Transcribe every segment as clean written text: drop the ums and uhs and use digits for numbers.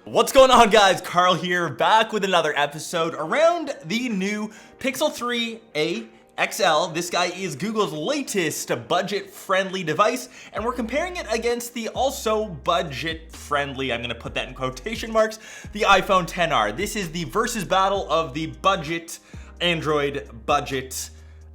What's going on, guys? Karl here, back with another episode around the new Pixel 3a XL. This guy is Google's latest budget-friendly device, and we're comparing it against the also budget-friendly, I'm gonna put that in quotation marks, the iPhone XR. This is the versus battle of the budget Android, budget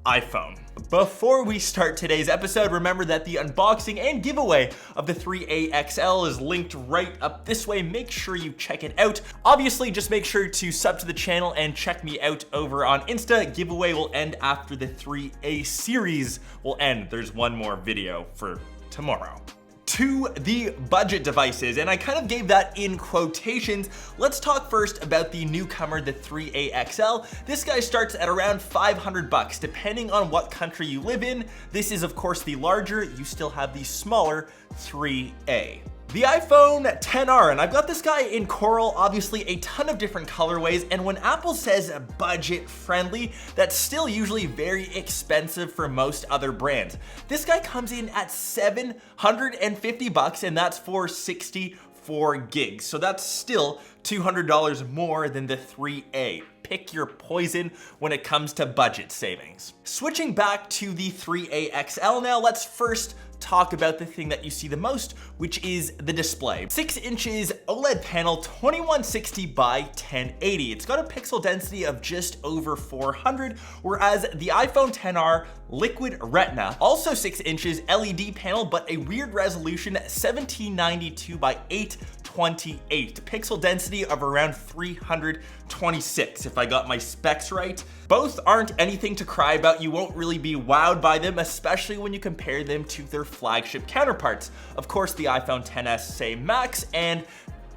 iPhone. Before we start today's episode, remember that the unboxing and giveaway of the 3a XL is linked right up this way. Make sure you check it out. Obviously, just make sure to sub to the channel and check me out over on Insta. Giveaway will end after the 3a series will end. There's one more video for tomorrow. To the budget devices, and I kind of gave that in quotations. Let's talk first about the newcomer, the 3a XL. This guy starts at around 500 bucks, depending on what country you live in. This is of course the larger, you still have the smaller 3a. The iPhone XR, and I've got this guy in coral, obviously a ton of different colorways, and when Apple says budget friendly, that's still usually very expensive for most other brands. This guy comes in at 750 bucks, and that's for 64 gigs. So that's still $200 more than the 3a. Pick your poison when it comes to budget savings. Switching back to the 3a XL now, let's first talk about the thing that you see the most, which is the display. 6 inches OLED panel, 2160 by 1080. It's got a pixel density of just over 400, whereas the iPhone XR Liquid Retina, also 6 inches LED panel, but a weird resolution, 1792 by 828. Pixel density of around 326, if I got my specs right. Both aren't anything to cry about. You won't really be wowed by them, especially when you compare them to their flagship counterparts. Of course, the iPhone XS say Max, and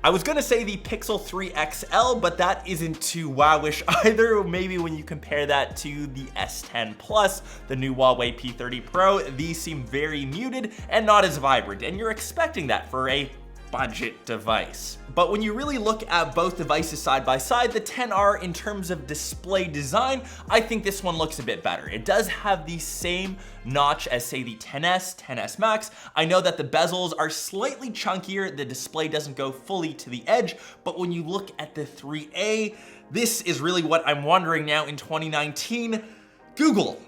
I was gonna say the Pixel 3 XL, but that isn't too wowish either. Maybe when you compare that to the S10 Plus, the new Huawei P30 Pro, these seem very muted and not as vibrant, and you're expecting that for a budget device. But when you really look at both devices side by side, the XR in terms of display design, I think this one looks a bit better. It does have the same notch as say the XS, XS Max. I know that the bezels are slightly chunkier, the display doesn't go fully to the edge, but when you look at the 3a, this is really what I'm wondering now in 2019. Google,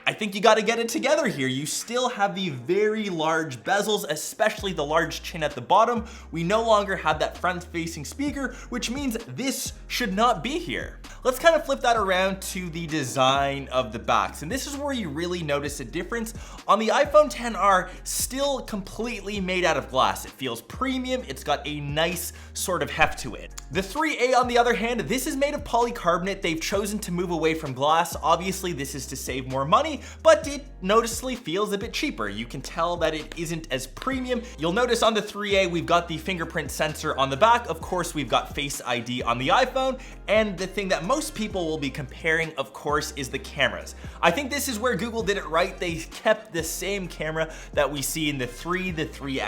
I think you got to get it together here. You still have the very large bezels, especially the large chin at the bottom. We no longer have that front-facing speaker, which means this should not be here. Let's kind of flip that around to the design of the backs, and this is where you really notice a difference. On the iPhone XR, still completely made out of glass. It feels premium, it's got a nice sort of heft to it. The 3a, on the other hand, this is made of polycarbonate. They've chosen to move away from glass. Obviously, this is to save more money, but it noticeably feels a bit cheaper. You can tell that it isn't as premium. You'll notice on the 3a, we've got the fingerprint sensor on the back. Of course, we've got Face ID on the iPhone, and the thing that most people will be comparing, of course, is the cameras. I think this is where Google did it right. They kept the same camera that we see in the 3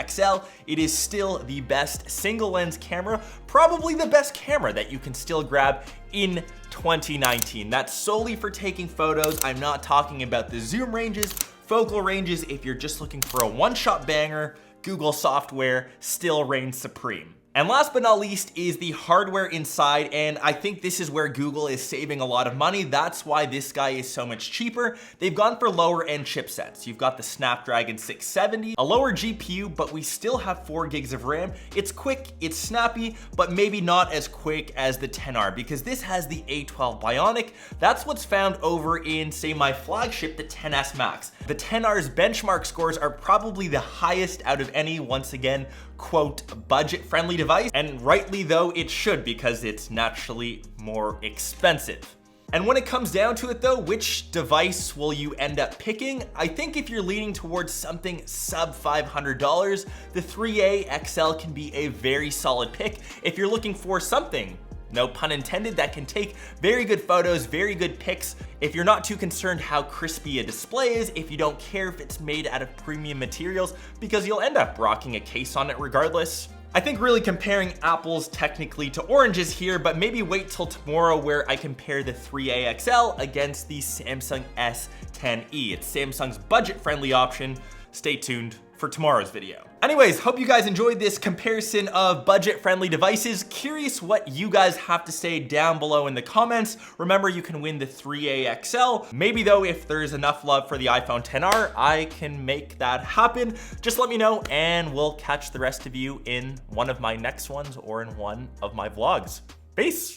XL. It is still the best single lens camera, probably the best camera that you can still grab in 2019. That's solely for taking photos. I'm not talking about the zoom ranges, focal ranges. If you're just looking for a one-shot banger, Google software still reigns supreme. And last but not least is the hardware inside, and I think this is where Google is saving a lot of money. That's why this guy is so much cheaper. They've gone for lower end chipsets. You've got the Snapdragon 670, a lower GPU, but we still have 4 gigs of RAM. It's quick, it's snappy, but maybe not as quick as the XR, because this has the A12 Bionic. That's what's found over in, say, my flagship, the XS Max. The XR's benchmark scores are probably the highest out of any, once again, quote, budget-friendly device, and rightly though it should, because it's naturally more expensive. And when it comes down to it though, which device will you end up picking? I think if you're leaning towards something sub $500, the 3a XL can be a very solid pick. If you're looking for something, no pun intended, that can take very good photos, very good pics. If you're not too concerned how crispy a display is, if you don't care if it's made out of premium materials, because you'll end up rocking a case on it regardless. I think really comparing apples technically to oranges here, but maybe wait till tomorrow where I compare the 3a XL against the Samsung S10e. It's Samsung's budget-friendly option. Stay tuned. for tomorrow's video. Anyways, hope you guys enjoyed this comparison of budget-friendly devices. Curious what you guys have to say down below in the comments. Remember, you can win the 3A XL. Maybe though, if there's enough love for the iPhone XR, I can make that happen. Just let me know and we'll catch the rest of you in one of my next ones or in one of my vlogs. Peace.